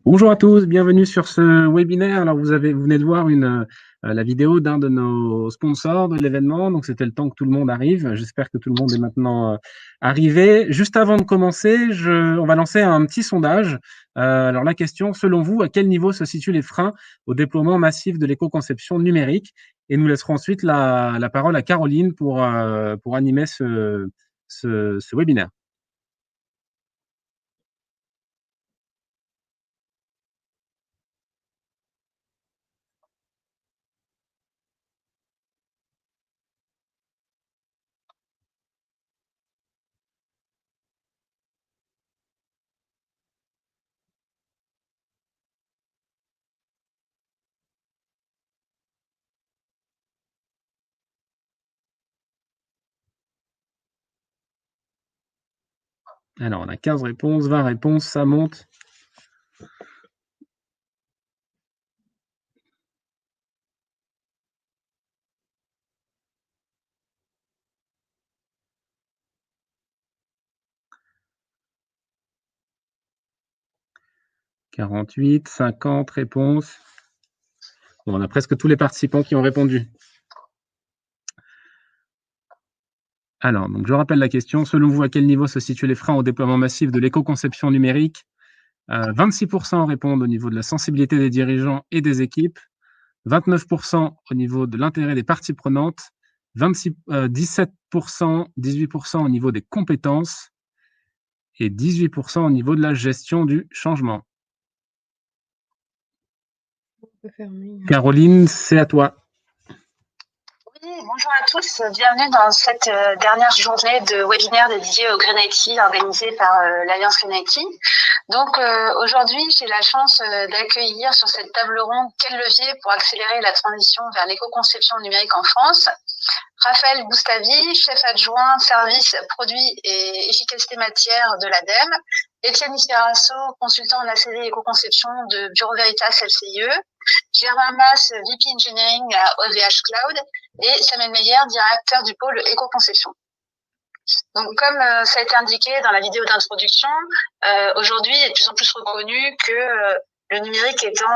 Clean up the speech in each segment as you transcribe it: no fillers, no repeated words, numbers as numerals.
Bonjour à tous, bienvenue sur ce webinaire. Alors vous venez de voir la vidéo d'un de nos sponsors de l'événement, donc c'était le temps que tout le monde arrive. J'espère que tout le monde est maintenant arrivé. Juste avant de commencer, on va lancer un petit sondage. Alors la question, selon vous, à quel niveau se situent les freins au déploiement massif de l'éco-conception numérique? Et nous laisserons ensuite la parole à Caroline pour animer ce webinaire. Alors on a 15 réponses, 20 réponses, ça monte. 48, 50 réponses. Bon, on a presque tous les participants qui ont répondu. Alors, donc je rappelle la question. Selon vous, à quel niveau se situent les freins au déploiement massif de l'éco-conception numérique? 26% répondent au niveau de la sensibilité des dirigeants et des équipes, 29% au niveau de l'intérêt des parties prenantes, 17%, 18% au niveau des compétences et 18% au niveau de la gestion du changement. Caroline, c'est à toi. Oui, bonjour à tous, bienvenue dans cette dernière journée de webinaire dédiée au Green IT organisée par l'Alliance Green IT. Donc aujourd'hui, j'ai la chance d'accueillir sur cette table ronde quel levier pour accélérer la transition vers l'éco-conception numérique en France. Raphaël Boustavi, chef adjoint service produits et efficacité matière de l'ADEME. Étienne Isperasso, consultant en ACD éco-conception de Bureau Veritas LCIE. Germain Mass, VP Engineering à OVH Cloud. Et Samuel Meyer, directeur du pôle éco-conception. Donc, comme ça a été indiqué dans la vidéo d'introduction, aujourd'hui, il est de plus en plus reconnu que le numérique étant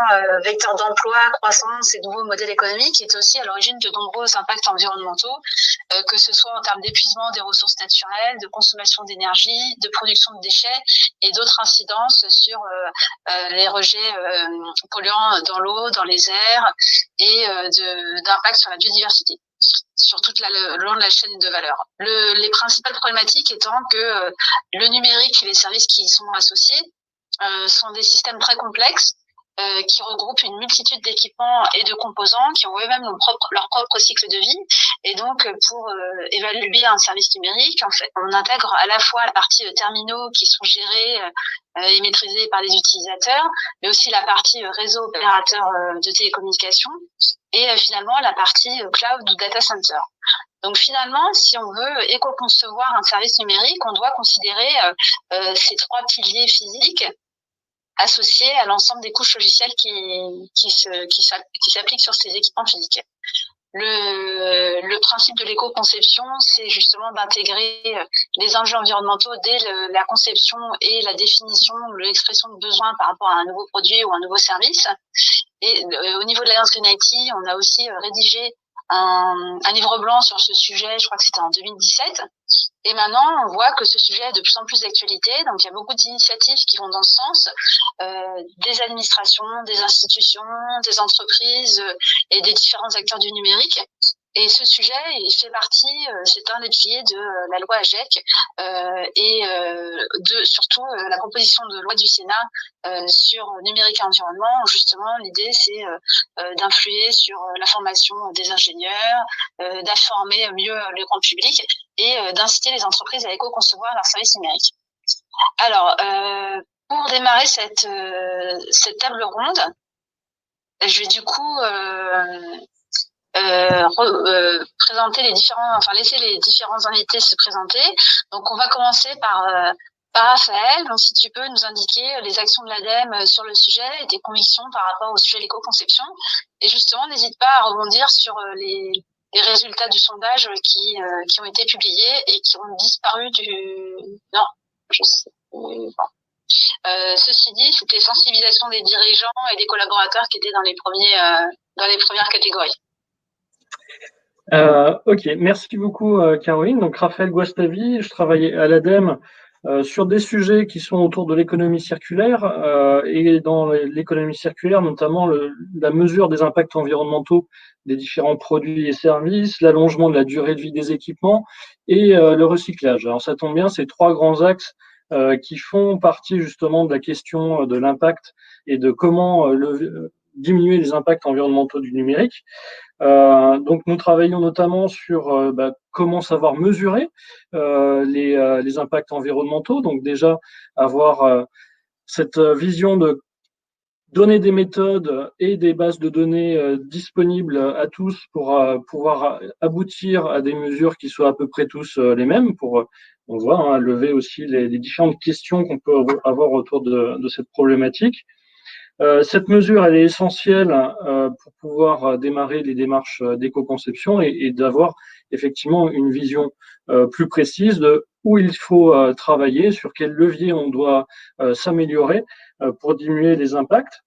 vecteur d'emploi, croissance et nouveaux modèles économiques, est aussi à l'origine de nombreux impacts environnementaux, que ce soit en termes d'épuisement des ressources naturelles, de consommation d'énergie, de production de déchets et d'autres incidences sur les rejets polluants dans l'eau, dans les airs et d'impact sur la biodiversité sur le long de la chaîne de valeur. Les principales problématiques étant que le numérique et les services qui y sont associés sont des systèmes très complexes qui regroupent une multitude d'équipements et de composants qui ont eux-mêmes leur propre cycle de vie. Et donc, pour évaluer un service numérique, en fait, on intègre à la fois la partie terminaux qui sont gérés et maîtrisés par les utilisateurs, mais aussi la partie réseau opérateur de télécommunications et finalement la partie cloud ou data center. Donc finalement, si on veut éco-concevoir un service numérique, on doit considérer ces trois piliers physiques associés à l'ensemble des couches logicielles qui s'appliquent sur ces équipements physiques. Le principe de l'éco-conception, c'est justement d'intégrer les enjeux environnementaux dès la conception et la définition, l'expression de besoin par rapport à un nouveau produit ou un nouveau service. Et au niveau de l'Alliance Green IT, on a aussi rédigé un livre blanc sur ce sujet, je crois que c'était en 2017. Et maintenant, on voit que ce sujet est de plus en plus d'actualité. Donc, il y a beaucoup d'initiatives qui vont dans ce sens, des administrations, des institutions, des entreprises et des différents acteurs du numérique. Et ce sujet, il fait partie, c'est un des piliers de la loi AGEC et surtout la proposition de loi du Sénat sur numérique et environnement. Justement, l'idée, c'est d'influer sur la formation des ingénieurs, d'informer mieux le grand public et d'inciter les entreprises à éco-concevoir leurs services numériques. Alors, pour démarrer cette table ronde, je vais du coup présenter laisser les différents invités se présenter. Donc, on va commencer par Raphaël. Donc, si tu peux nous indiquer les actions de l'ADEME sur le sujet et tes convictions par rapport au sujet de l'éco-conception. Et justement, n'hésite pas à rebondir sur les résultats du sondage qui ont été publiés et qui ont disparu du... Non, je sais. Bon. Ceci dit, c'était sensibilisation des dirigeants et des collaborateurs qui étaient dans les premières catégories. Ok, merci beaucoup Caroline. Donc Raphaël Guastavi, je travaillais à l'ADEME sur des sujets qui sont autour de l'économie circulaire et dans l'économie circulaire, notamment la mesure des impacts environnementaux des différents produits et services, l'allongement de la durée de vie des équipements et le recyclage. Alors ça tombe bien, c'est trois grands axes qui font partie justement de la question de l'impact et de comment diminuer les impacts environnementaux du numérique. Donc nous travaillons notamment sur comment savoir mesurer les impacts environnementaux. Donc déjà avoir cette vision de donner des méthodes et des bases de données disponibles à tous pour pouvoir aboutir à des mesures qui soient à peu près tous les mêmes pour on voit lever aussi les différentes questions qu'on peut avoir autour de cette problématique. Cette mesure, elle est essentielle pour pouvoir démarrer les démarches d'éco-conception et d'avoir effectivement une vision plus précise de où il faut travailler, sur quel levier on doit s'améliorer pour diminuer les impacts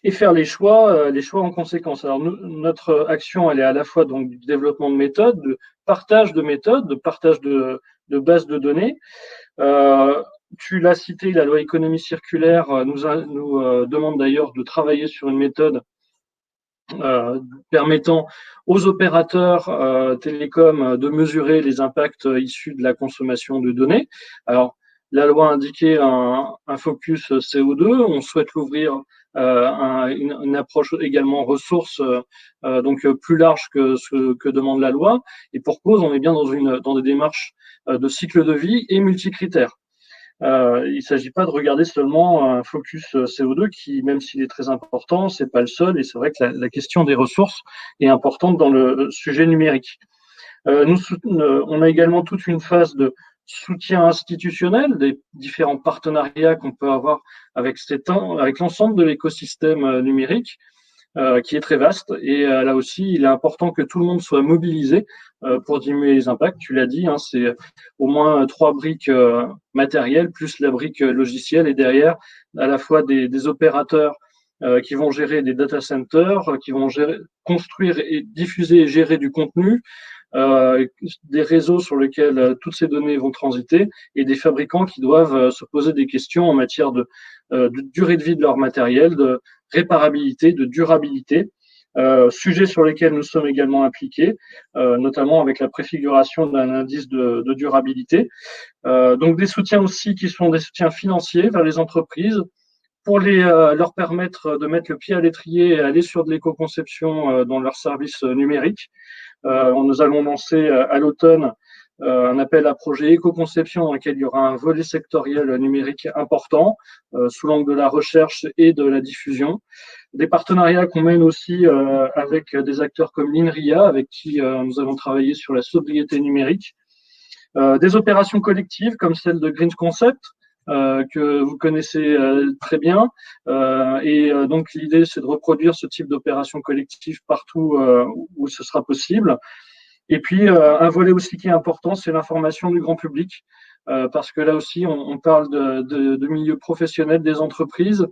et faire les choix en conséquence. Alors notre action, elle est à la fois donc du développement de méthodes, de partage de méthodes, de partage de bases de données. Tu l'as cité, la loi économie circulaire nous demande d'ailleurs de travailler sur une méthode permettant aux opérateurs télécoms de mesurer les impacts issus de la consommation de données. Alors, la loi indiquait un focus CO2. On souhaite l'ouvrir une approche également ressources, donc plus large que ce que demande la loi. Et pour cause, on est bien dans des démarches de cycle de vie et multicritères. Il ne s'agit pas de regarder seulement un focus CO2 qui, même s'il est très important, c'est pas le seul. Et c'est vrai que la question des ressources est importante dans le sujet numérique. On a également toute une phase de soutien institutionnel des différents partenariats qu'on peut avoir avec l'ensemble de l'écosystème numérique. Qui est très vaste. Et là aussi, il est important que tout le monde soit mobilisé pour diminuer les impacts. Tu l'as dit, c'est au moins 3 briques matérielles plus la brique logicielle et derrière à la fois des opérateurs qui vont gérer des data centers, qui vont construire et diffuser et gérer du contenu, des réseaux sur lesquels toutes ces données vont transiter et des fabricants qui doivent se poser des questions en matière de durée de vie de leur matériel, de réparabilité, de durabilité, sujets sur lesquels nous sommes également impliqués, notamment avec la préfiguration d'un indice de durabilité. Donc des soutiens aussi qui sont des soutiens financiers vers les entreprises pour leur permettre de mettre le pied à l'étrier et aller sur de l'éco-conception dans leurs services numériques. Nous allons lancer à l'automne un appel à projet éco-conception dans lequel il y aura un volet sectoriel numérique important sous l'angle de la recherche et de la diffusion. Des partenariats qu'on mène aussi avec des acteurs comme l'INRIA, avec qui nous allons travailler sur la sobriété numérique. Des opérations collectives comme celle de Green Concept, que vous connaissez très bien. Donc l'idée, c'est de reproduire ce type d'opération collective partout où ce sera possible. Et puis, un volet aussi qui est important, c'est l'information du grand public, parce que là aussi, on parle de milieu professionnel des entreprises,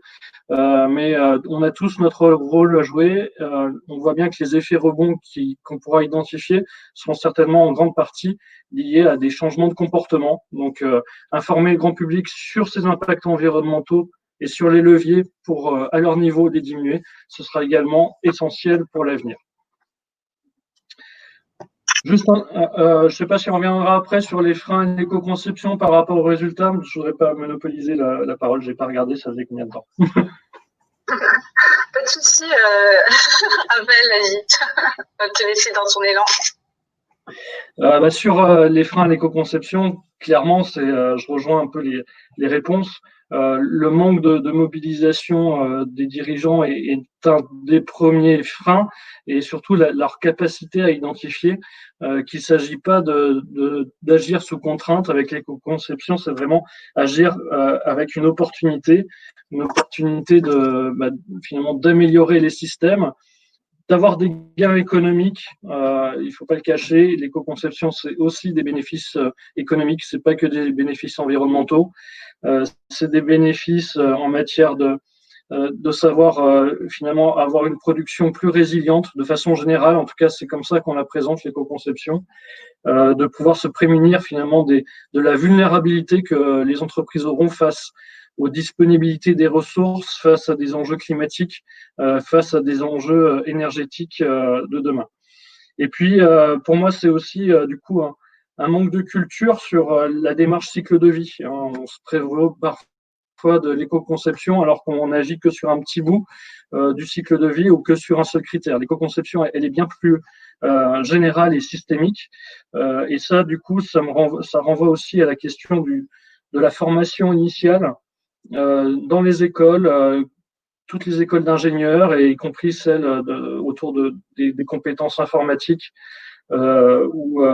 mais on a tous notre rôle à jouer. On voit bien que les effets rebonds qu'on pourra identifier seront certainement en grande partie liés à des changements de comportement. Donc, informer le grand public sur ces impacts environnementaux et sur les leviers pour, à leur niveau, les diminuer, ce sera également essentiel pour l'avenir. Juste, je ne sais pas si on reviendra après sur les freins et l'éco-conception par rapport aux résultats, mais je ne voudrais pas monopoliser la parole, je n'ai pas regardé, ça faisait combien de temps. Pas de souci, Abel, vas-y, on va te laisser dans ton élan. Sur les freins à l'éco-conception, clairement, je rejoins un peu les réponses. Le manque de mobilisation des dirigeants est un des premiers freins et surtout leur capacité à identifier qu'il ne s'agit pas d'agir sous contrainte avec l'éco-conception, c'est vraiment agir avec une opportunité finalement d'améliorer les systèmes d'avoir des gains économiques. Il ne faut pas le cacher. L'éco-conception, c'est aussi des bénéfices économiques. C'est pas que des bénéfices environnementaux. C'est des bénéfices en matière de savoir finalement avoir une production plus résiliente de façon générale. En tout cas, c'est comme ça qu'on la présente, l'éco-conception, de pouvoir se prémunir finalement de la vulnérabilité que les entreprises auront face aux disponibilités des ressources, face à des enjeux climatiques, face à des enjeux énergétiques de demain. Et puis, pour moi, c'est aussi du coup un manque de culture sur la démarche cycle de vie. On se prévaut parfois de l'éco-conception alors qu'on agit que sur un petit bout du cycle de vie ou que sur un seul critère. L'éco-conception, elle est bien plus générale et systémique. Et ça, du coup, ça renvoie aussi à la question de la formation initiale dans les écoles, toutes les écoles d'ingénieurs, et y compris celles autour des compétences informatiques ou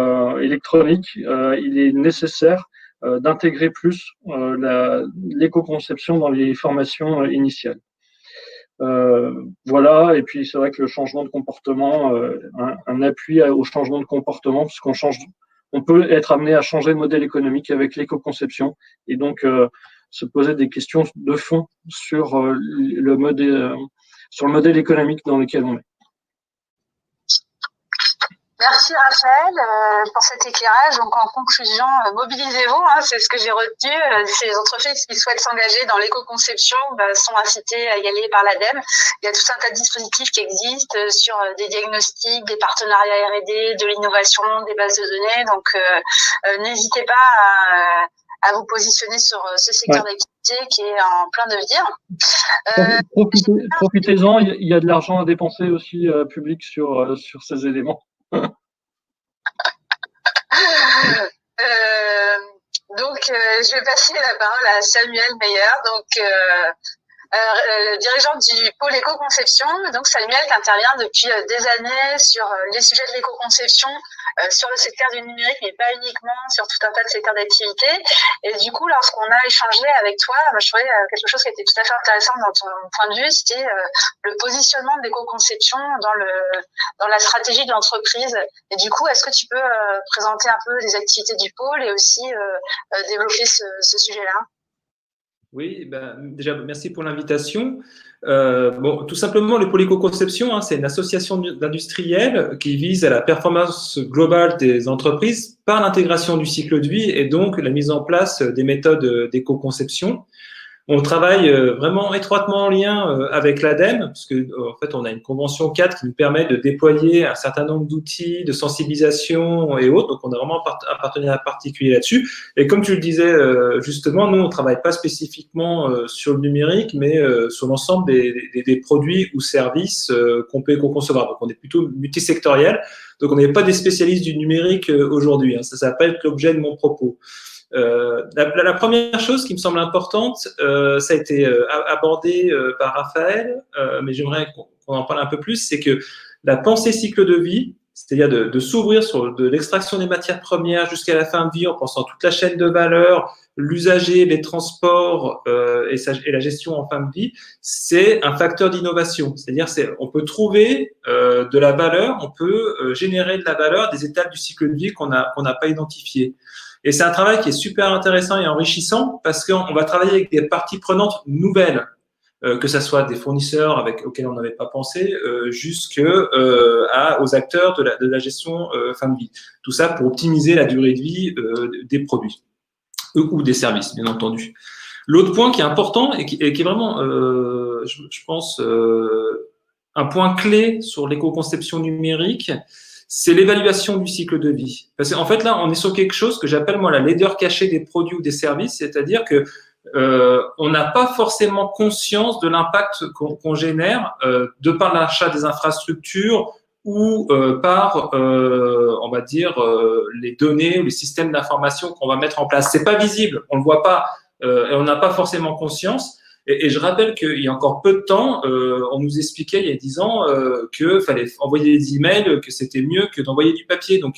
électroniques. Il est nécessaire d'intégrer plus l'éco-conception dans les formations initiales. Voilà, et puis c'est vrai que le changement de comportement, un appui au changement de comportement, puisqu'on on peut être amené à changer de modèle économique avec l'éco-conception, et donc se poser des questions de fond sur le modèle économique dans lequel on est. Merci Raphaël pour cet éclairage. Donc en conclusion, mobilisez-vous, hein, c'est ce que j'ai retenu. Ces entreprises qui souhaitent s'engager dans l'éco-conception sont incitées à y aller par l'ADEME. Il y a tout un tas de dispositifs qui existent sur des diagnostics, des partenariats R&D, de l'innovation, des bases de données. Donc n'hésitez pas à vous positionner sur ce secteur d'activité qui est en plein devenir. Profitez-en, il y a de l'argent à dépenser aussi public sur ces éléments. Donc, je vais passer la parole à Samuel Meyer, donc dirigeant du pôle éco-conception. Donc, Samuel qui intervient depuis des années sur les sujets de l'éco-conception, sur le secteur du numérique, mais pas uniquement, sur tout un tas de secteurs d'activité. Et du coup, lorsqu'on a échangé avec toi, je trouvais quelque chose qui était tout à fait intéressant dans ton point de vue, c'était le positionnement de l'éco-conception dans la stratégie de l'entreprise. Et du coup, est-ce que tu peux présenter un peu les activités du pôle et aussi développer ce sujet-là? Oui, déjà, merci pour l'invitation. Tout simplement, le pôle éco-conception, c'est une association d'industriels qui vise à la performance globale des entreprises par l'intégration du cycle de vie et donc la mise en place des méthodes d'éco-conception. On travaille vraiment étroitement en lien avec l'ADEME, parce que en fait, on a une convention cadre qui nous permet de déployer un certain nombre d'outils de sensibilisation et autres. Donc, on a vraiment un partenariat particulier là-dessus. Et comme tu le disais justement, nous, on travaille pas spécifiquement sur le numérique, mais sur l'ensemble des produits ou services qu'on peut éco-concevoir. Donc, on est plutôt multisectoriel. Donc, on n'est pas des spécialistes du numérique aujourd'hui. Ça va pas être l'objet de mon propos. La première chose qui me semble importante, ça a été abordé par Raphaël, mais j'aimerais qu'on en parle un peu plus, c'est que la pensée cycle de vie, c'est-à-dire de s'ouvrir sur de l'extraction des matières premières jusqu'à la fin de vie en pensant toute la chaîne de valeur, l'usager, les transports et la gestion en fin de vie, c'est un facteur d'innovation. C'est-à-dire on peut trouver de la valeur, on peut générer de la valeur des étapes du cycle de vie qu'on n'a pas identifiées. Et c'est un travail qui est super intéressant et enrichissant parce qu'on va travailler avec des parties prenantes nouvelles, que ce soit des fournisseurs auxquels on n'avait pas pensé, aux acteurs de la gestion fin de vie. Tout ça pour optimiser la durée de vie des produits ou des services, bien entendu. L'autre point qui est important et qui est vraiment, je pense, un point clé sur l'éco-conception numérique, c'est l'évaluation du cycle de vie. Parce qu'en fait, là, on est sur quelque chose que j'appelle, moi, la laideur cachée des produits ou des services, c'est-à-dire que on n'a pas forcément conscience de l'impact qu'on génère de par l'achat des infrastructures ou par, on va dire, les données ou les systèmes d'information qu'on va mettre en place. C'est pas visible, on le voit pas et on n'a pas forcément conscience. Et je rappelle qu'il y a encore peu de temps, on nous expliquait il y a 10 ans que fallait envoyer des emails, que c'était mieux que d'envoyer du papier. Donc,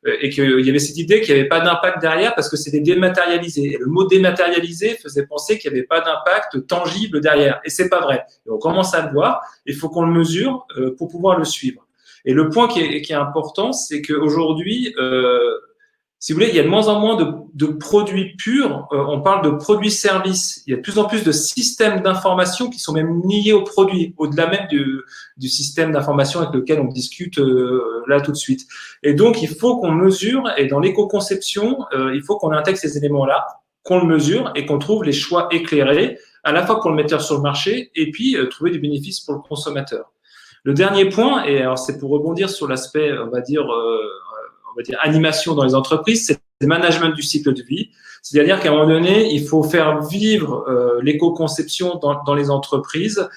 et qu'il y avait cette idée qu'il n'y avait pas d'impact derrière parce que c'était dématérialisé. Et le mot dématérialisé faisait penser qu'il n'y avait pas d'impact tangible derrière. Et c'est pas vrai. Et on commence à le voir. Il faut qu'on le mesure pour pouvoir le suivre. Et le point qui est important, c'est qu'aujourd'hui, si vous voulez, il y a de moins en moins de produits purs. On parle de produits-services. Il y a de plus en plus de systèmes d'information qui sont même liés aux produits, au-delà même du système d'information avec lequel on discute là tout de suite. Et donc, il faut qu'on mesure, et dans l'éco-conception, il faut qu'on intègre ces éléments-là, qu'on le mesure et qu'on trouve les choix éclairés, à la fois pour le metteur sur le marché et puis trouver du bénéfice pour le consommateur. Le dernier point, et alors c'est pour rebondir sur l'aspect, on va dire animation dans les entreprises, c'est le management du cycle de vie. C'est-à-dire qu'à un moment donné, il faut faire vivre l'éco-conception dans les entreprises.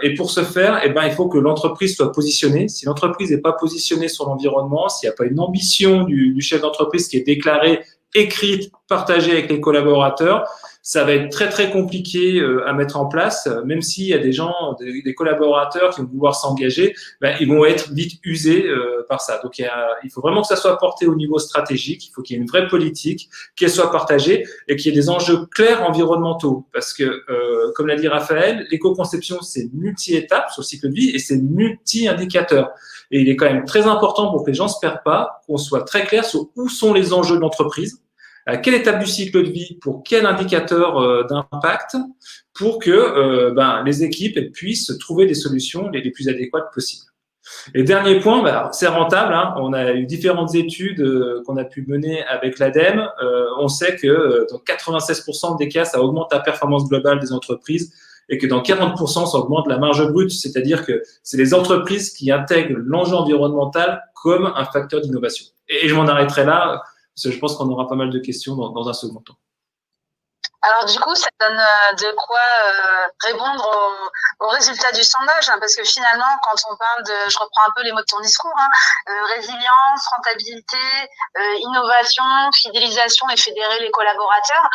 Et pour ce faire, il faut que l'entreprise soit positionnée. Si l'entreprise n'est pas positionnée sur l'environnement, s'il n'y a pas une ambition du chef d'entreprise qui est déclarée, écrite, partagée avec les collaborateurs, ça va être très très compliqué à mettre en place, même s'il y a des gens, des collaborateurs qui vont vouloir s'engager, ils vont être vite usés par ça. Donc il faut vraiment que ça soit porté au niveau stratégique, il faut qu'il y ait une vraie politique, qu'elle soit partagée et qu'il y ait des enjeux clairs environnementaux. Parce que, comme l'a dit Raphaël, l'éco-conception, c'est multi-étapes sur le cycle de vie et c'est multi-indicateurs. Et il est quand même très important pour que les gens ne se perdent pas, qu'on soit très clair sur où sont les enjeux de l'entreprise, à quelle étape du cycle de vie, pour quel indicateur d'impact, pour que les équipes puissent trouver des solutions les plus adéquates possibles. Et dernier point, c'est rentable. Hein. On a eu différentes études qu'on a pu mener avec l'ADEME. On sait que dans 96% des cas, ça augmente la performance globale des entreprises et que dans 40%, ça augmente la marge brute. C'est-à-dire que c'est les entreprises qui intègrent l'enjeu environnemental comme un facteur d'innovation. Et je m'en arrêterai là. Parce que je pense qu'on aura pas mal de questions dans un second temps. Alors du coup, ça donne de quoi répondre aux résultats du sondage, hein, parce que finalement, quand on parle de, je reprends un peu les mots de ton discours, résilience, rentabilité, innovation, fidélisation et fédérer les collaborateurs,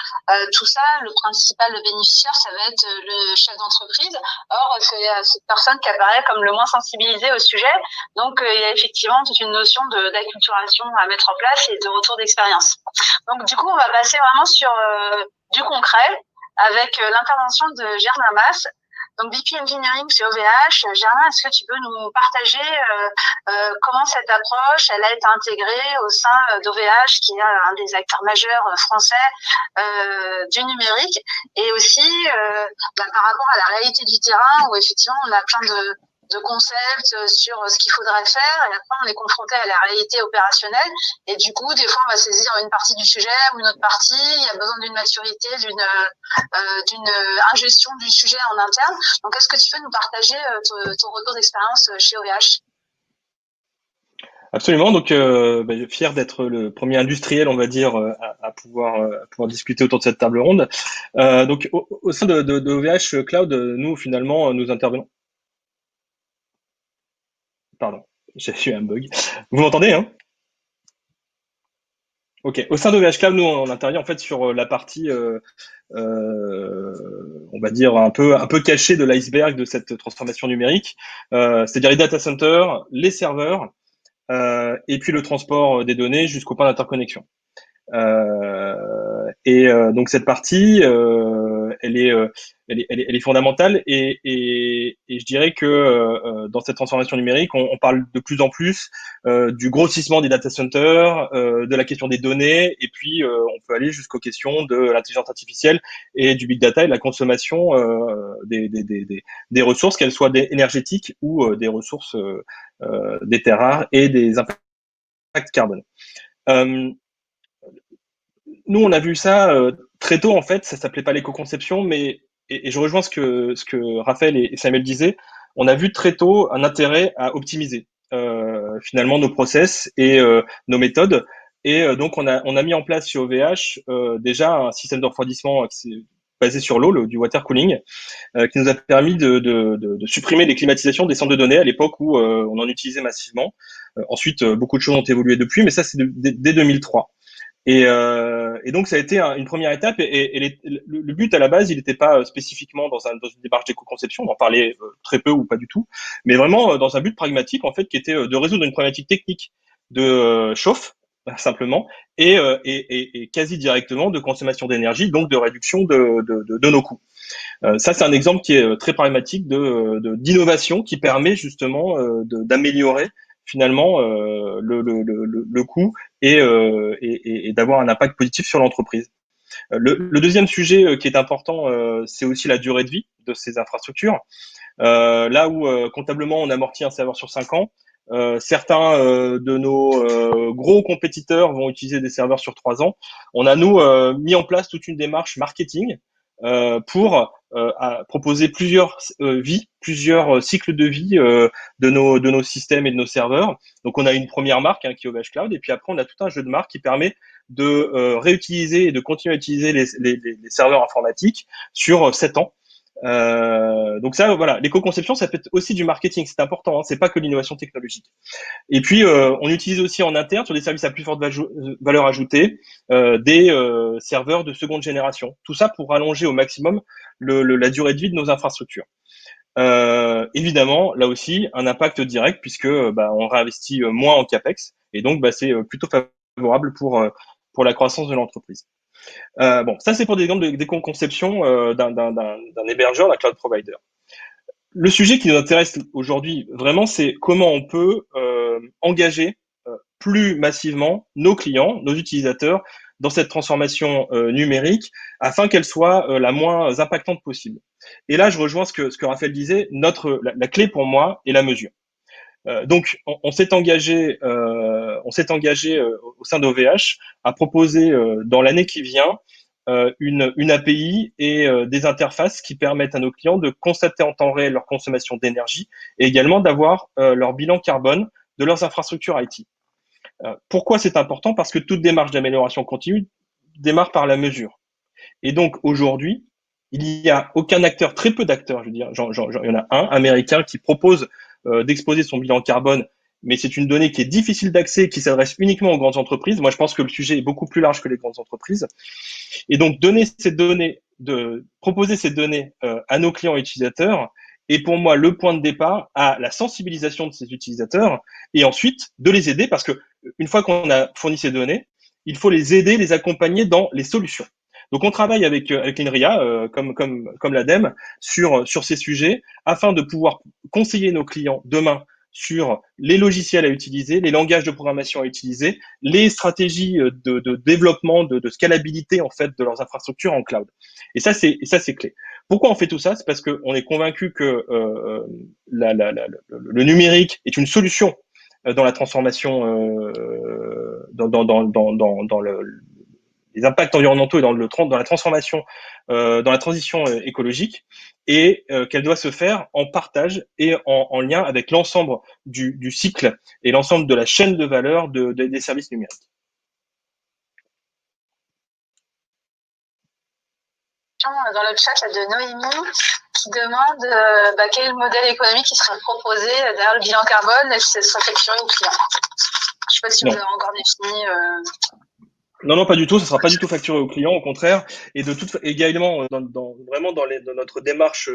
tout ça, le principal bénéficiaire, ça va être le chef d'entreprise. Or, c'est cette personne qui apparaît comme le moins sensibilisée au sujet. Donc, il y a effectivement toute une notion d'acculturation à mettre en place et de retour d'expérience. Donc, du coup, on va passer vraiment sur du concret avec l'intervention de Germain Mas, donc VP Engineering chez OVH. Germain, est-ce que tu peux nous partager comment cette approche elle a été intégrée au sein d'OVH, qui est un des acteurs majeurs français du numérique, et aussi par rapport à la réalité du terrain où effectivement on a plein de concepts sur ce qu'il faudrait faire, et après on est confronté à la réalité opérationnelle, et du coup des fois on va saisir une partie du sujet ou une autre partie, il y a besoin d'une maturité, d'une ingestion du sujet en interne. Donc est-ce que tu peux nous partager ton retour d'expérience chez OVH? Absolument, donc fier d'être le premier industriel, on va dire, à pouvoir discuter autour de cette table ronde. Donc au sein de OVH Cloud, nous finalement nous intervenons. Pardon, j'ai eu un bug. Vous m'entendez, hein? Ok. Au sein d'OVH Cloud, nous, on intervient en fait sur la partie, on va dire un peu cachée de l'iceberg de cette transformation numérique, c'est-à-dire les data centers, les serveurs, et puis le transport des données jusqu'au point d'interconnexion. Donc cette partie, elle est fondamentale, et je dirais que dans cette transformation numérique, on parle de plus en plus du grossissement des data centers, de la question des données, et puis on peut aller jusqu'aux questions de l'intelligence artificielle et du big data et de la consommation des ressources, qu'elles soient énergétiques ou des ressources des terres rares et des impacts carbone. Nous, on a vu ça très tôt, en fait. Ça s'appelait pas l'éco-conception, mais et je rejoins ce que Raphaël et Samuel disaient. On a vu très tôt un intérêt à optimiser finalement nos process et nos méthodes. Et donc, on a mis en place chez OVH déjà un système de refroidissement basé sur l'eau, du water cooling, qui nous a permis de supprimer les climatisations des centres de données à l'époque où on en utilisait massivement. Ensuite, beaucoup de choses ont évolué depuis, mais ça, c'est dès 2003. Et donc ça a été une première étape. Le but à la base, il n'était pas spécifiquement dans une démarche d'éco-conception, on en parlait très peu ou pas du tout, mais vraiment dans un but pragmatique en fait, qui était de résoudre une problématique technique de chauffe simplement et quasi directement de consommation d'énergie, donc de réduction de nos coûts. Ça, c'est un exemple qui est très pragmatique d'innovation qui permet justement d'améliorer finalement le coût et d'avoir un impact positif sur l'entreprise. Le deuxième sujet qui est important, c'est aussi la durée de vie de ces infrastructures. Là où comptablement on amortit un serveur sur 5 ans, certains de nos gros compétiteurs vont utiliser des serveurs sur 3 ans. On a, nous, mis en place toute une démarche marketing pour proposer plusieurs vies, plusieurs cycles de vie de nos systèmes et de nos serveurs. Donc, on a une première marque qui est OVH Cloud, et puis après, on a tout un jeu de marques qui permet de réutiliser et de continuer à utiliser les serveurs informatiques sur 7 ans. Donc ça, voilà, l'éco-conception, ça peut être aussi du marketing, c'est important, c'est pas que l'innovation technologique. Et puis, on utilise aussi en interne, sur des services à plus forte valeur ajoutée, des serveurs de seconde génération. Tout ça pour allonger au maximum la durée de vie de nos infrastructures. Évidemment, là aussi, un impact direct puisque on réinvestit moins en capex et donc c'est plutôt favorable pour la croissance de l'entreprise. Bon, ça c'est pour des exemples d'éco-conception d'un hébergeur, d'un cloud provider. Le sujet qui nous intéresse aujourd'hui vraiment, c'est comment on peut engager plus massivement nos clients, nos utilisateurs dans cette transformation numérique afin qu'elle soit la moins impactante possible. Et là, je rejoins ce que Raphaël disait, la clé pour moi est la mesure. Donc, on s'est engagé au sein d'OVH à proposer dans l'année qui vient une API et des interfaces qui permettent à nos clients de constater en temps réel leur consommation d'énergie et également d'avoir leur bilan carbone de leurs infrastructures IT. Pourquoi c'est important? Parce que toute démarche d'amélioration continue démarre par la mesure. Et donc aujourd'hui, il n'y a aucun acteur, très peu d'acteurs, je veux dire, il y en a un américain qui propose d'exposer son bilan carbone, mais c'est une donnée qui est difficile d'accès, qui s'adresse uniquement aux grandes entreprises. Moi, je pense que le sujet est beaucoup plus large que les grandes entreprises. Et donc, proposer ces données à nos clients utilisateurs est pour moi le point de départ à la sensibilisation de ces utilisateurs et ensuite de les aider parce que une fois qu'on a fourni ces données, il faut les aider, les accompagner dans les solutions. Donc, on travaille avec l'INRIA, comme l'ADEME, sur ces sujets afin de pouvoir conseiller nos clients demain sur les logiciels à utiliser, les langages de programmation à utiliser, les stratégies de développement, de scalabilité en fait de leurs infrastructures en cloud. Et ça c'est clé. Pourquoi on fait tout ça? C'est parce qu'on est convaincu que le numérique est une solution dans la transformation, dans les impacts environnementaux et dans la transformation, dans la transition écologique, et qu'elle doit se faire en partage et en lien avec l'ensemble du cycle et l'ensemble de la chaîne de valeur des services numériques. Dans le chat de Noémie qui demande quel est le modèle économique qui serait proposé derrière le bilan carbone et si ce serait facturé aux clients. Je ne sais pas si vous avez encore défini. Non, pas du tout. Ça sera pas du tout facturé aux clients, au contraire. Et également dans notre démarche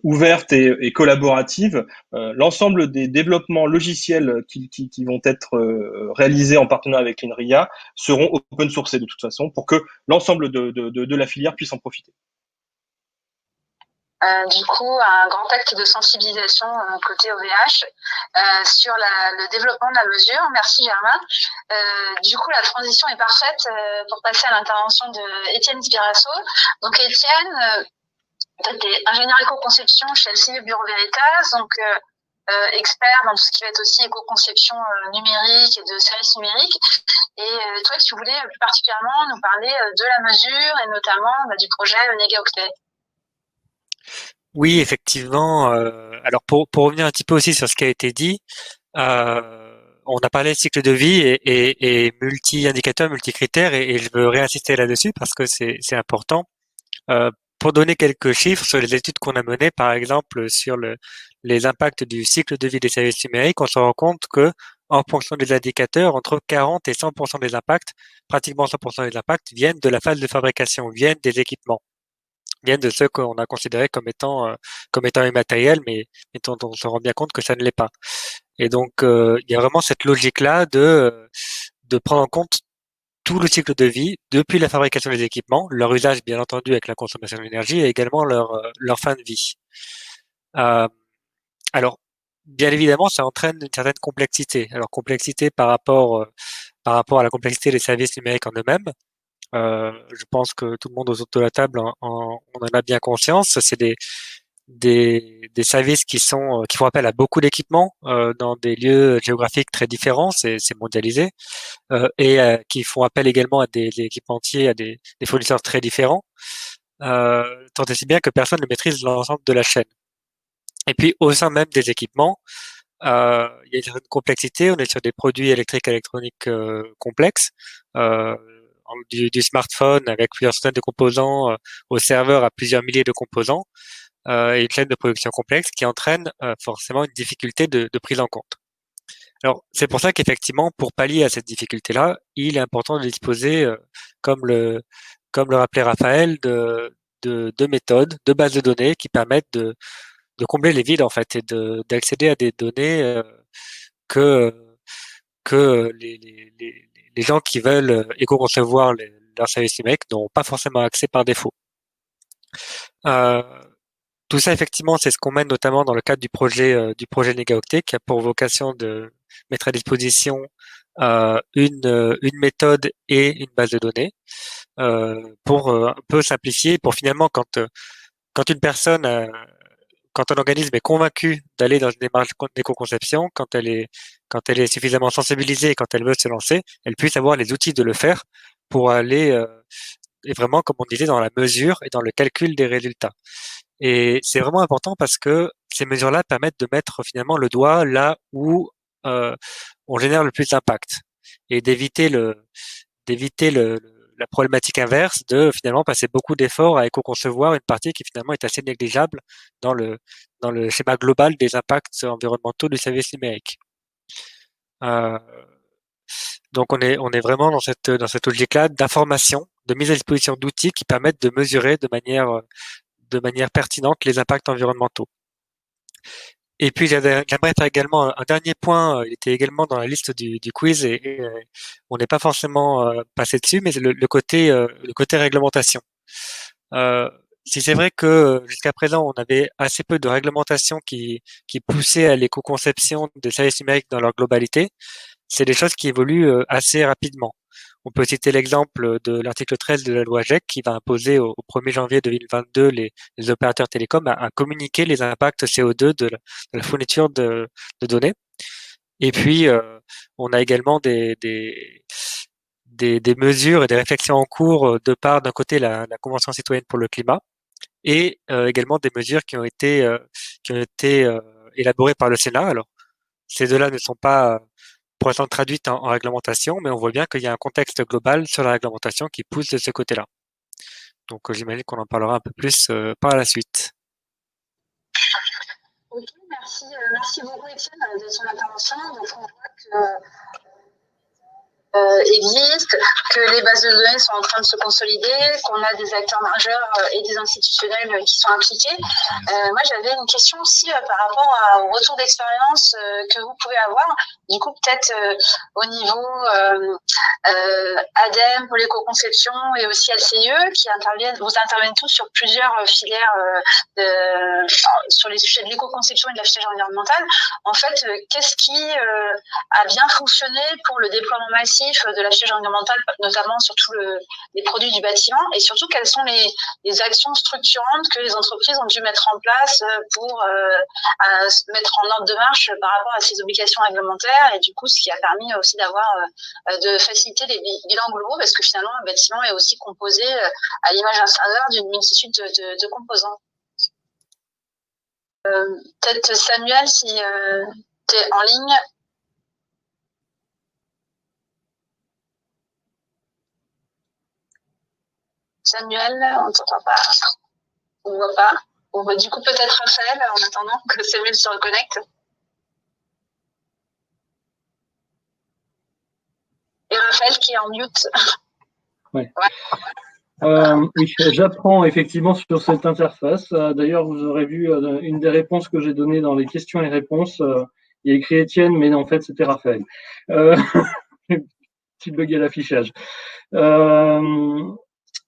ouverte et collaborative, l'ensemble des développements logiciels qui vont être réalisés en partenariat avec l'INRIA seront open sourcés de toute façon pour que l'ensemble de la filière puisse en profiter. Du coup, un grand acte de sensibilisation côté OVH sur le développement de la mesure. Merci Germain. Du coup, la transition est parfaite pour passer à l'intervention de Étienne Spirasso. Donc Étienne, tu es ingénieur éco-conception chez LCI Bureau Veritas, donc expert dans tout ce qui va être aussi éco-conception numérique et de services numériques. Et toi, tu voulais plus particulièrement nous parler de la mesure et notamment du projet Négaoctet. Oui, effectivement. Alors pour revenir un petit peu aussi sur ce qui a été dit, on a parlé de cycle de vie et multi-indicateurs, multi-critères, et je veux réinsister là-dessus parce que c'est important. Pour donner quelques chiffres sur les études qu'on a menées, par exemple sur les impacts du cycle de vie des services numériques, on se rend compte que en fonction des indicateurs, entre 40 et 100% des impacts, pratiquement 100% des impacts viennent de la phase de fabrication, viennent des équipements, viennent de ceux qu'on a considérés comme étant immatériels, mais dont on se rend bien compte que ça ne l'est pas. Et donc, il y a vraiment cette logique-là de prendre en compte tout le cycle de vie, depuis la fabrication des équipements, leur usage bien entendu avec la consommation d'énergie et également leur fin de vie. Euh, alors, bien évidemment, ça entraîne une certaine complexité. Alors, complexité par rapport à la complexité des services numériques en eux-mêmes. Je pense que tout le monde autour de la table on en a bien conscience. C'est des services qui font appel à beaucoup d'équipements dans des lieux géographiques très différents, c'est mondialisé, qui font appel également à des équipementiers, à des fournisseurs très différents, tant et si bien que personne ne maîtrise l'ensemble de la chaîne. Et puis au sein même des équipements, il y a une certaine complexité. On est sur des produits électriques et électroniques complexes, euh, du smartphone avec plusieurs centaines de composants au serveur à plusieurs milliers de composants, et une chaîne de production complexe qui entraîne forcément une difficulté de prise en compte. Alors, c'est pour ça qu'effectivement, pour pallier à cette difficulté-là, il est important de disposer, comme le, comme le rappelait Raphaël, de méthodes, de bases de données qui permettent de combler les vides, en fait, et d'accéder à des données que, que les gens qui veulent éco-concevoir leurs services numériques n'ont pas forcément accès par défaut. Euh, Tout ça, effectivement, c'est ce qu'on mène notamment dans le cadre du projet NegaOctet, qui a pour vocation de mettre à disposition une méthode et une base de données pour un peu simplifier, pour finalement, quand une personne, quand un organisme est convaincu d'aller dans une démarche d'éco-conception, quand elle est suffisamment sensibilisée, quand elle veut se lancer, elle puisse avoir les outils de le faire pour aller et vraiment, comme on disait, dans la mesure et dans le calcul des résultats. Et c'est vraiment important parce que ces mesures-là permettent de mettre finalement le doigt là où euh, on génère le plus d'impact et d'éviter la problématique inverse de finalement passer beaucoup d'efforts à éco-concevoir une partie qui finalement est assez négligeable dans dans le schéma global des impacts environnementaux du service numérique. Euh, donc on est vraiment dans cette logique-là d'information, de mise à disposition d'outils qui permettent de mesurer de manière pertinente les impacts environnementaux. Et puis j'aimerais faire également un dernier point, il était également dans la liste du quiz et on n'est pas forcément passé dessus, mais c'est le côté réglementation. Euh, si c'est vrai que jusqu'à présent on avait assez peu de réglementation qui poussait à l'éco-conception des services numériques dans leur globalité, c'est des choses qui évoluent assez rapidement. On peut citer l'exemple de l'article 13 de la loi GEC qui va imposer au 1er janvier 2022 les opérateurs télécoms à communiquer les impacts CO2 de la fourniture de données. Et puis, on a également des mesures et des réflexions en cours de part d'un côté la Convention citoyenne pour le climat et également des mesures qui ont été élaborées par le Sénat. Alors, ces deux-là ne sont pas pour l'instant traduite en réglementation, mais on voit bien qu'il y a un contexte global sur la réglementation qui pousse de ce côté-là. Donc j'imagine qu'on en parlera un peu plus par la suite. Ok, merci beaucoup Étienne de ton intervention. Donc on voit que existe, que les bases de données sont en train de se consolider, qu'on a des acteurs majeurs et des institutionnels qui sont impliqués. Moi, j'avais une question aussi par rapport au retour d'expérience que vous pouvez avoir. Du coup, peut-être au niveau ADEME pour l'éco-conception et aussi LCIE, vous interviennent tous sur plusieurs filières sur les sujets de l'éco-conception et de l'affichage environnemental. En fait, qu'est-ce qui a bien fonctionné pour le déploiement massif de l'affichage environnemental, notamment sur tous les produits du bâtiment, et surtout quelles sont les actions structurantes que les entreprises ont dû mettre en place pour se mettre en ordre de marche par rapport à ces obligations réglementaires, et du coup ce qui a permis aussi de faciliter les bilans globaux, parce que finalement un bâtiment est aussi composé à l'image d'un serveur d'une multitude de composants. Peut-être Samuel, si tu es en ligne. Samuel, on ne t'entend pas, on ne voit pas. On voit du coup peut-être Raphaël en attendant que Samuel se reconnecte. Et Raphaël qui est en mute. Ouais. Oui, j'apprends effectivement sur cette interface. D'ailleurs, vous aurez vu une des réponses que j'ai données dans les questions et réponses. Il y a écrit Étienne, mais en fait, c'était Raphaël. Petit bug à l'affichage.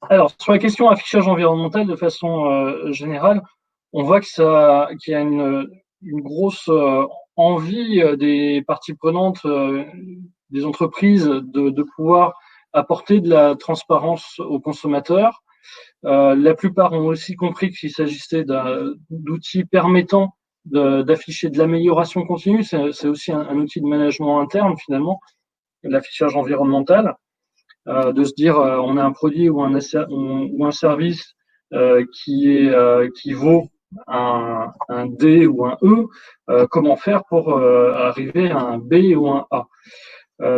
Alors, sur la question affichage environnemental, de façon générale, on voit qu'il y a une grosse envie des parties prenantes, des entreprises, de pouvoir apporter de la transparence aux consommateurs. La plupart ont aussi compris qu'il s'agissait d'outils permettant d'afficher de l'amélioration continue. C'est aussi un outil de management interne, finalement, l'affichage environnemental. De se dire on a un produit ou un service qui vaut un D ou un E, comment faire pour arriver à un B ou un A.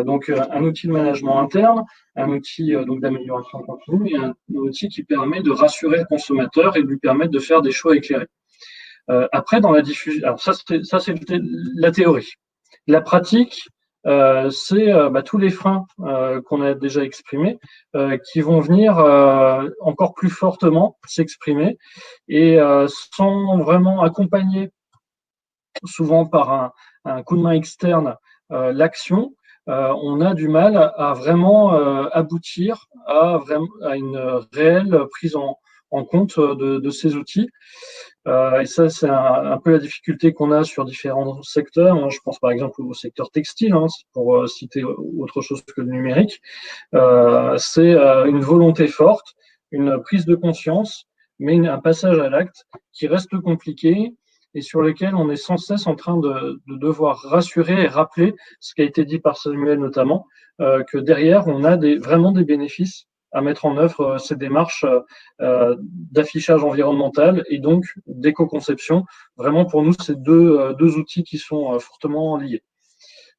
Donc un outil de management interne, un outil donc d'amélioration continue et un outil qui permet de rassurer le consommateur et de lui permettre de faire des choix éclairés. Après, dans la diffusion, alors ça c'est la théorie. La pratique, c'est tous les freins qu'on a déjà exprimés qui vont venir encore plus fortement s'exprimer et sans vraiment accompagner souvent par un coup de main externe l'action, on a du mal à vraiment aboutir à une réelle prise en compte de ces outils. Et ça, c'est un peu la difficulté qu'on a sur différents secteurs. Je pense par exemple au secteur textile, pour citer autre chose que le numérique. C'est une volonté forte, une prise de conscience, mais un passage à l'acte qui reste compliqué et sur lequel on est sans cesse en train de devoir rassurer et rappeler ce qui a été dit par Samuel notamment, que derrière, on a vraiment des bénéfices à mettre en œuvre ces démarches d'affichage environnemental et donc d'éco-conception. Vraiment, pour nous, c'est deux outils qui sont fortement liés.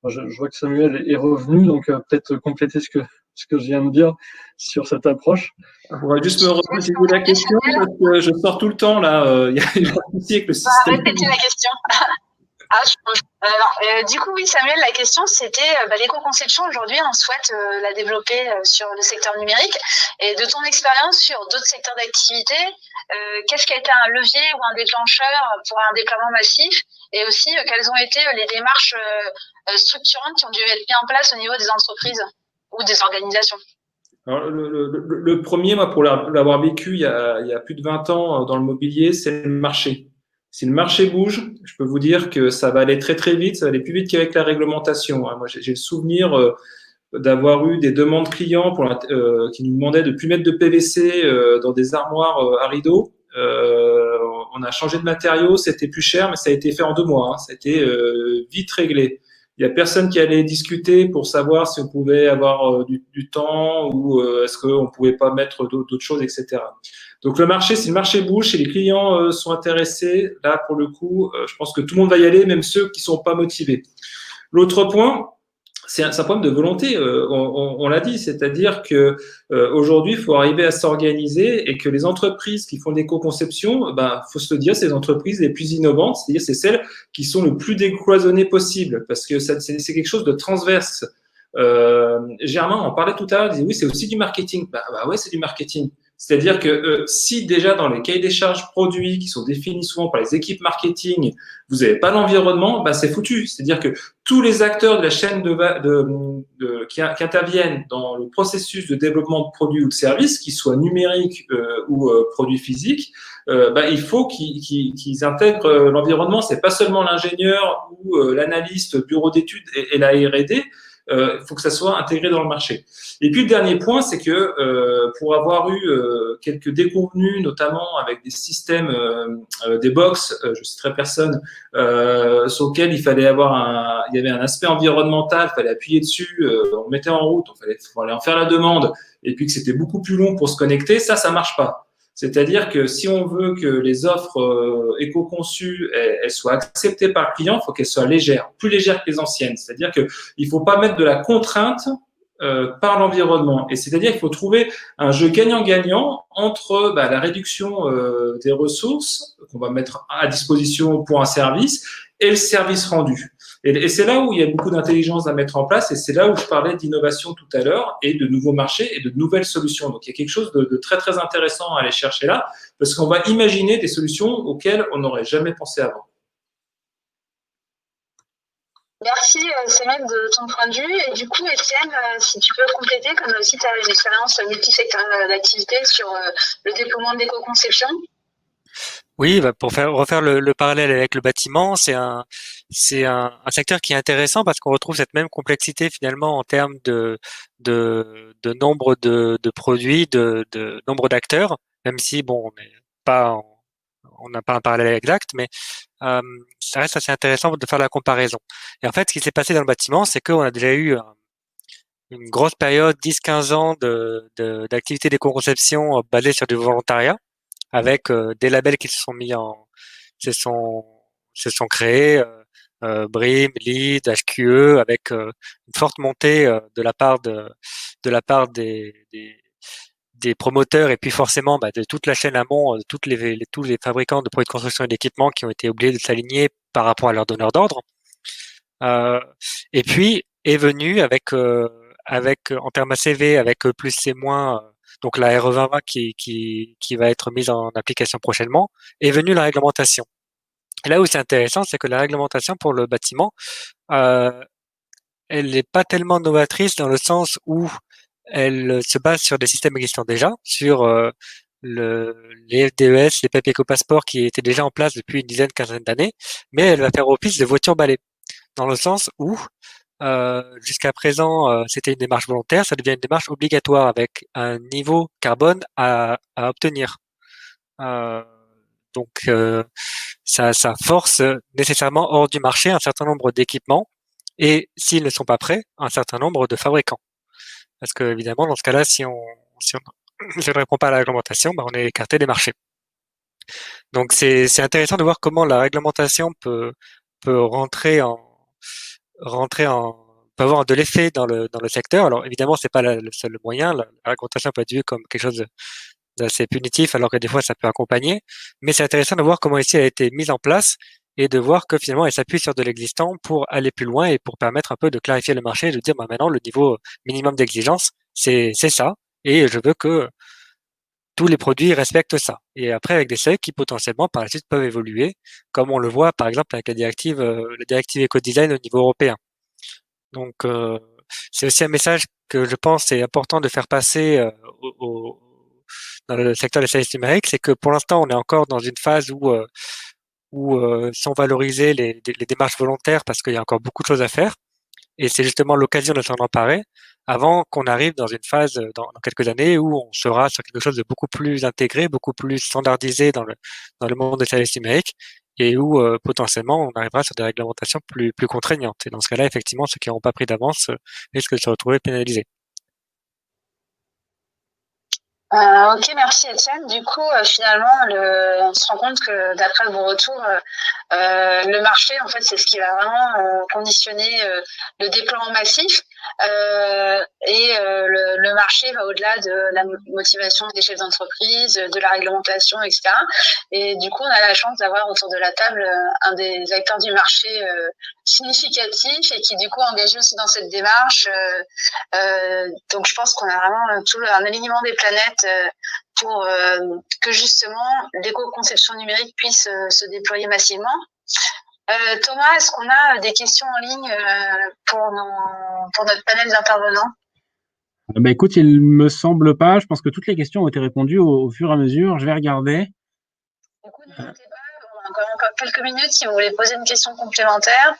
Je vois que Samuel est revenu, donc peut-être compléter ce que je viens de dire sur cette approche. On va juste me repréciser la question, parce que je sors tout le temps, là. Il y a un souci avec le système. Répétez la question. Du coup, oui, Samuel, la question, c'était l'éco-conception. Aujourd'hui, on souhaite la développer sur le secteur numérique. Et de ton expérience sur d'autres secteurs d'activité, qu'est-ce qui a été un levier ou un déclencheur pour un déploiement massif? Et aussi, quelles ont été les démarches structurantes qui ont dû être mises en place au niveau des entreprises ou des organisations? Alors, le premier, moi, pour l'avoir vécu il y a plus de 20 ans dans le mobilier, c'est le marché. Si le marché bouge, je peux vous dire que ça va aller très très vite, ça va aller plus vite qu'avec la réglementation. Moi, j'ai le souvenir d'avoir eu des demandes clients qui nous demandaient de plus mettre de PVC dans des armoires à rideaux. On a changé de matériaux, c'était plus cher, mais ça a été fait en 2 mois. Ça a été vite réglé. Il y a personne qui allait discuter pour savoir si on pouvait avoir du temps ou est-ce qu'on pouvait pas mettre d'autres choses, etc. Donc le marché, si le marché bouge, si les clients sont intéressés, là pour le coup, je pense que tout le monde va y aller, même ceux qui sont pas motivés. L'autre point, c'est un problème de volonté. On l'a dit, c'est-à-dire que aujourd'hui, il faut arriver à s'organiser et que les entreprises qui font de l'éco-conception, faut se le dire, c'est les entreprises les plus innovantes, c'est-à-dire c'est celles qui sont le plus décloisonnées possible, parce que c'est quelque chose de transverse. Germain en parlait tout à l'heure, il disait oui, c'est aussi du marketing. Ouais, c'est du marketing. C'est-à-dire que si déjà dans les cahiers des charges produits qui sont définis souvent par les équipes marketing, vous n'avez pas l'environnement, c'est foutu. C'est-à-dire que tous les acteurs de la chaîne qui interviennent dans le processus de développement de produits ou de services, qu'ils soient numériques ou produits physiques, il faut qu'ils intègrent l'environnement. C'est pas seulement l'ingénieur ou l'analyste bureau d'études et la R&D. Il faut que ça soit intégré dans le marché. Et puis le dernier point, c'est que pour avoir eu quelques déconvenus, notamment avec des systèmes, des box, je citerai personne, sur lesquels il y avait un aspect environnemental, il fallait appuyer dessus, on le mettait en route, il fallait en faire la demande, et puis que c'était beaucoup plus long pour se connecter, ça marche pas. C'est-à-dire que si on veut que les offres éco-conçues elles soient acceptées par le client, il faut qu'elles soient légères, plus légères que les anciennes. C'est-à-dire que il faut pas mettre de la contrainte par l'environnement. Et c'est-à-dire qu'il faut trouver un jeu gagnant-gagnant entre la réduction des ressources qu'on va mettre à disposition pour un service et le service rendu. Et c'est là où il y a beaucoup d'intelligence à mettre en place, et c'est là où je parlais d'innovation tout à l'heure, et de nouveaux marchés et de nouvelles solutions. Donc il y a quelque chose de très très intéressant à aller chercher là, parce qu'on va imaginer des solutions auxquelles on n'aurait jamais pensé avant. Merci Samuel de ton point de vue. Et du coup, Étienne, si tu peux compléter, comme aussi tu as une expérience multisecteur d'activité sur le déploiement de l'éco-conception. Oui, bah, pour refaire le parallèle avec le bâtiment, c'est un secteur qui est intéressant parce qu'on retrouve cette même complexité finalement en termes de nombre de produits, de nombre d'acteurs, même si bon, on n'a pas un parallèle exact, mais euh, ça reste assez intéressant de faire la comparaison. Et en fait, ce qui s'est passé dans le bâtiment, c'est qu'on a déjà eu une grosse période, 10-15 ans d'activité d'éco-conception basée sur du volontariat, avec des labels qui se sont, se sont créés, BREEAM, LEED, HQE, avec une forte montée de la part des promoteurs et puis forcément de toute la chaîne amont, de tous les fabricants de produits de construction et d'équipements qui ont été obligés de s'aligner par rapport à leurs donneurs d'ordre. Euh, et puis est venu avec en termes ACV, avec plus C-, donc la RE 2020 qui va être mise en application prochainement, est venue la réglementation. Et là où c'est intéressant, c'est que la réglementation pour le bâtiment, euh, elle n'est pas tellement novatrice dans le sens où elle se base sur des systèmes existants déjà, sur les FDES, les papiers éco-passeports qui étaient déjà en place depuis une dizaine, quinzaine d'années, mais elle va faire office de voiture balai, dans le sens où jusqu'à présent, c'était une démarche volontaire, ça devient une démarche obligatoire avec un niveau carbone à obtenir. Euh, donc, ça force nécessairement hors du marché un certain nombre d'équipements et s'ils ne sont pas prêts, un certain nombre de fabricants. Parce que évidemment, dans ce cas-là, si on si on ne répond pas à la réglementation, on est écarté des marchés. Donc c'est intéressant de voir comment la réglementation peut rentrer en peut avoir de l'effet dans le secteur. Alors évidemment, c'est pas le seul moyen. La réglementation peut être vue comme quelque chose d'assez punitif, alors que des fois ça peut accompagner. Mais c'est intéressant de voir comment ici elle a été mise en place et de voir que finalement elle s'appuie sur de l'existant pour aller plus loin et pour permettre un peu de clarifier le marché et de dire maintenant le niveau minimum d'exigence c'est ça et je veux que tous les produits respectent ça. Et après avec des seuils qui potentiellement par la suite peuvent évoluer, comme on le voit par exemple avec la directive éco-design au niveau européen. Donc c'est aussi un message que je pense est important de faire passer dans le secteur des services numériques, c'est que pour l'instant on est encore dans une phase où sont valorisées les démarches volontaires parce qu'il y a encore beaucoup de choses à faire. Et c'est justement l'occasion de s'en emparer avant qu'on arrive dans une phase dans quelques années où on sera sur quelque chose de beaucoup plus intégré, beaucoup plus standardisé dans le monde des services numériques et où potentiellement on arrivera sur des réglementations plus contraignantes. Et dans ce cas-là, effectivement, ceux qui n'auront pas pris d'avance risquent de se retrouver pénalisés. Ok, merci Étienne. Du coup, finalement, on se rend compte que d'après vos retours, le marché, en fait, c'est ce qui va vraiment conditionner le déploiement massif. Le marché va au-delà de la motivation des chefs d'entreprise, de la réglementation, etc. Et du coup, on a la chance d'avoir autour de la table un des acteurs du marché significatif et qui, du coup, est engagé aussi dans cette démarche. Donc, je pense qu'on a vraiment un alignement des planètes pour que justement l'éco-conception numérique puisse se déployer massivement. Thomas, est-ce qu'on a des questions en ligne pour notre panel d'intervenants? Écoute, il me semble pas. Je pense que toutes les questions ont été répondues au fur et à mesure. Je vais regarder. Du coup, n'hésitez pas, on a encore quelques minutes si vous voulez poser une question complémentaire.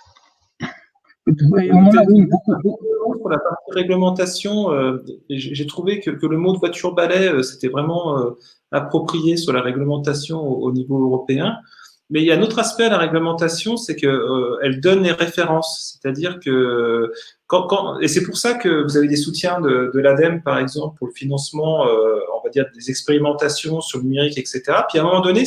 Oui, on en a beaucoup. Pour la partie réglementation, j'ai trouvé que le mot de voiture balai, c'était vraiment approprié sur la réglementation au niveau européen. Mais il y a un autre aspect à la réglementation, c'est qu'elle donne les références. C'est-à-dire que et c'est pour ça que vous avez des soutiens de l'ADEME, par exemple, pour le financement, on va dire, des expérimentations sur le numérique, etc. Puis à un moment donné,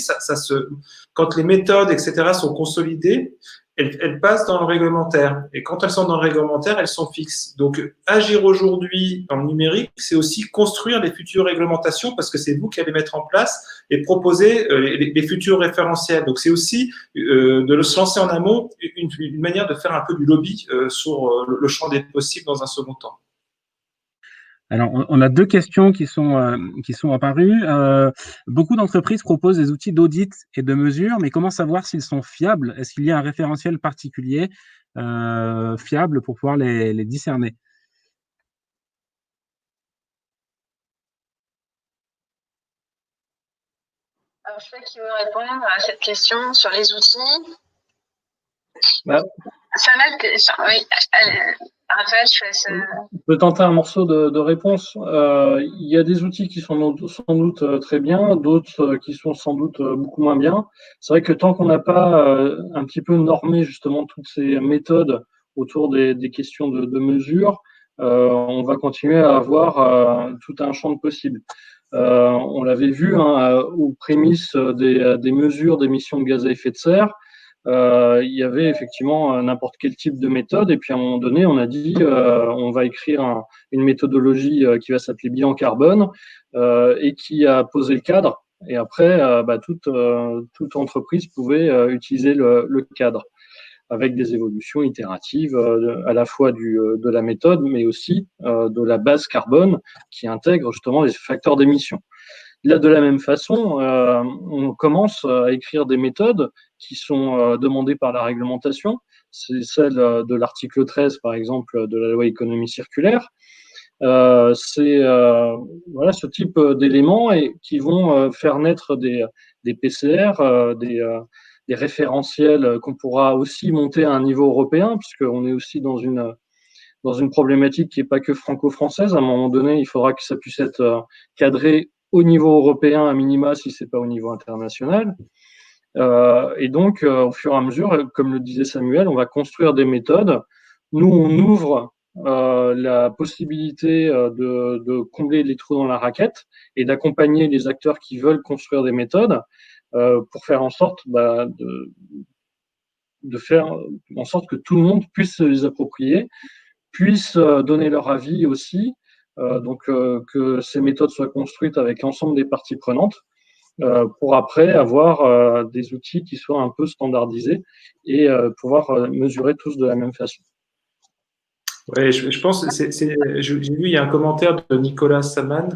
quand les méthodes, etc., sont consolidées, elles passent dans le réglementaire. Et quand elles sont dans le réglementaire, elles sont fixes. Donc, agir aujourd'hui dans le numérique, c'est aussi construire les futures réglementations parce que c'est vous qui allez mettre en place et proposer les futurs référentiels. Donc, c'est aussi de se lancer en amont, une manière de faire un peu du lobby sur le champ des possibles dans un second temps. Alors, on a 2 questions qui sont apparues. Beaucoup d'entreprises proposent des outils d'audit et de mesure, mais comment savoir s'ils sont fiables? Est-ce qu'il y a un référentiel particulier fiable pour pouvoir les discerner? Alors, je sais qui veut répondre à cette question sur les outils. Bah, Oui, Raphaël, je laisse. On peut tenter un morceau de réponse. Il y a des outils qui sont sans doute très bien, d'autres qui sont sans doute beaucoup moins bien. C'est vrai que tant qu'on n'a pas un petit peu normé justement toutes ces méthodes autour des questions de mesure, on va continuer à avoir tout un champ de possibles. On l'avait vu aux prémices des mesures d'émissions de gaz à effet de serre. Il y avait effectivement n'importe quel type de méthode, et puis à un moment donné, on a dit on va écrire une méthodologie qui va s'appeler bilan carbone et qui a posé le cadre. Et après, toute entreprise pouvait utiliser le cadre avec des évolutions itératives à la fois de la méthode, mais aussi de la base carbone qui intègre justement les facteurs d'émission. Là, de la même façon, on commence à écrire des méthodes qui sont demandées par la réglementation. C'est celle de l'article 13, par exemple, de la loi économie circulaire. C'est ce type d'éléments qui vont faire naître des PCR, des référentiels qu'on pourra aussi monter à un niveau européen, puisqu'on est aussi dans une problématique qui n'est pas que franco-française. À un moment donné, il faudra que ça puisse être cadré au niveau européen à minima, si c'est pas au niveau international. Et donc, au fur et à mesure, comme le disait Samuel, on va construire des méthodes. Nous, on ouvre la possibilité de combler les trous dans la raquette et d'accompagner les acteurs qui veulent construire des méthodes pour faire en sorte de faire en sorte que tout le monde puisse se les approprier, puisse donner leur avis aussi, que ces méthodes soient construites avec l'ensemble des parties prenantes pour après avoir des outils qui soient un peu standardisés et pouvoir mesurer tous de la même façon. Oui, je pense, j'ai vu, il y a un commentaire de Nicolas Saman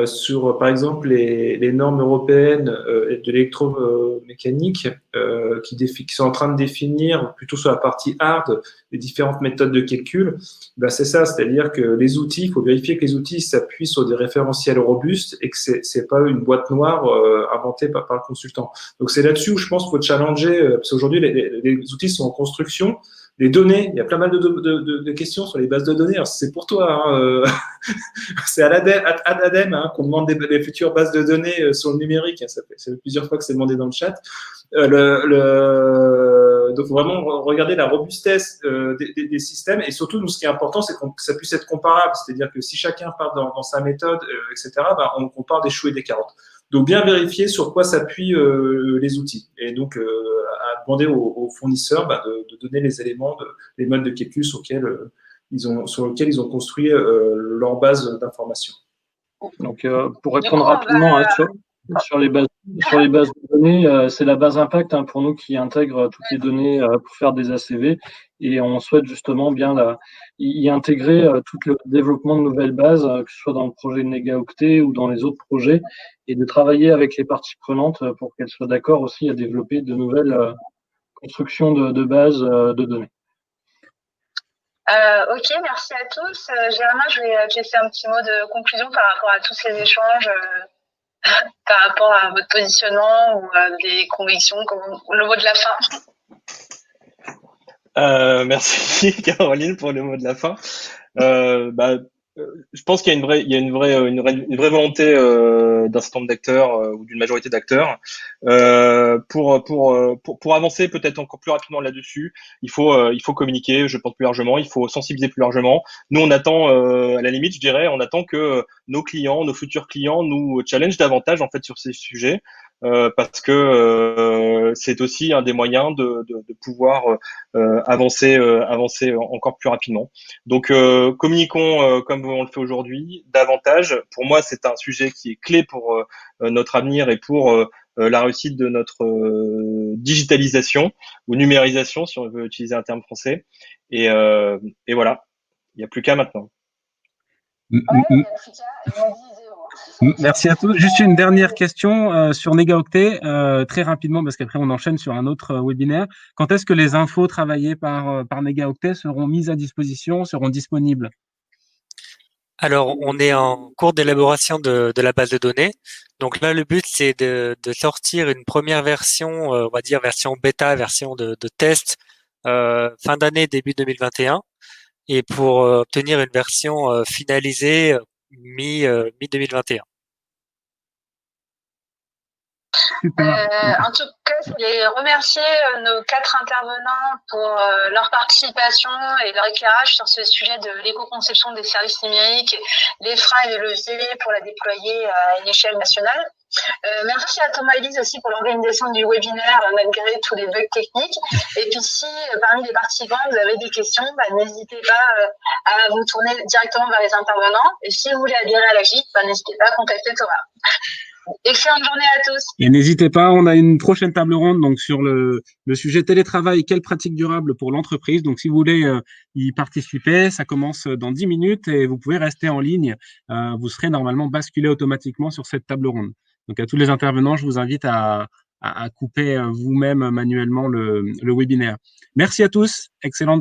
sur, par exemple, les normes européennes de l'électromécanique qui sont en train de définir, plutôt sur la partie hard, les différentes méthodes de calcul. Ben, c'est ça, c'est-à-dire que les outils, il faut vérifier que les outils s'appuient sur des référentiels robustes et que c'est pas une boîte noire inventée par le consultant. Donc c'est là-dessus où je pense qu'il faut challenger, parce qu'aujourd'hui les outils sont en construction. Les données, il y a plein mal de questions sur les bases de données. Alors, c'est pour toi, hein, c'est à l'ADEME qu'on demande des futures bases de données sur le numérique. Ça fait plusieurs fois que c'est demandé dans le chat. Donc, vraiment regarder la robustesse des systèmes. Et surtout, nous, ce qui est important, c'est que ça puisse être comparable. C'est-à-dire que si chacun part dans sa méthode, etc., ben, on compare des choux et des carottes. Donc, bien vérifier sur quoi s'appuient les outils. Et donc, à demander aux fournisseurs de donner les éléments, les modes de calcul sur lesquels ils ont construit leur base d'information. Donc, pour répondre rapidement sur les bases de données, c'est la base Impact pour nous qui intègre toutes les données pour faire des ACV, et on souhaite justement bien y intégrer tout le développement de nouvelles bases, que ce soit dans le projet Negaoctet ou dans les autres projets, et de travailler avec les parties prenantes pour qu'elles soient d'accord aussi à développer de nouvelles constructions de bases de données. Ok, merci à tous. Germain, je vais te laisser un petit mot de conclusion par rapport à tous ces échanges, par rapport à votre positionnement ou des convictions, le mot de la fin. Merci Caroline pour le mot de la fin. Je pense qu'il y a une vraie volonté d'un certain nombre d'acteurs ou d'une majorité d'acteurs pour avancer peut-être encore plus rapidement là-dessus. Il faut communiquer, je pense, plus largement. Il faut sensibiliser plus largement. Nous, on attend à la limite, je dirais, on attend que nos clients, nos futurs clients, nous challengent davantage en fait sur ces sujets. parce que c'est aussi un des moyens de pouvoir avancer encore plus rapidement. Donc communiquons comme on le fait aujourd'hui davantage. Pour moi, c'est un sujet qui est clé pour notre avenir et pour la réussite de notre digitalisation ou numérisation, si on veut utiliser un terme français. Et voilà, il n'y a plus qu'à maintenant. Merci à tous. Juste une dernière question sur Negaoctet, très rapidement, parce qu'après on enchaîne sur un autre webinaire. Quand est-ce que les infos travaillées par Negaoctet seront mises à disposition, seront disponibles? Alors, on est en cours d'élaboration de la base de données. Donc là, le but, c'est de sortir une première version, on va dire version bêta, version de test, fin d'année, début 2021, et pour obtenir une version finalisée mi 2021. En tout cas, je voulais remercier nos 4 intervenants pour leur participation et leur éclairage sur ce sujet de l'éco-conception des services numériques, les freins et les leviers pour la déployer à une échelle nationale. Merci à Thomas et Elise aussi pour l'organisation du webinaire malgré tous les bugs techniques. Et puis si parmi les participants vous avez des questions, n'hésitez pas à vous tourner directement vers les intervenants. Et si vous voulez adhérer à la GIP, n'hésitez pas à contacter Thomas. Excellente journée à tous. Et n'hésitez pas, on a une prochaine table ronde donc sur le sujet télétravail, quelles pratiques durables pour l'entreprise. Donc si vous voulez y participer, ça commence dans 10 minutes et vous pouvez rester en ligne. Vous serez normalement basculé automatiquement sur cette table ronde. Donc à tous les intervenants, je vous invite à couper vous-même manuellement le webinaire. Merci à tous, excellente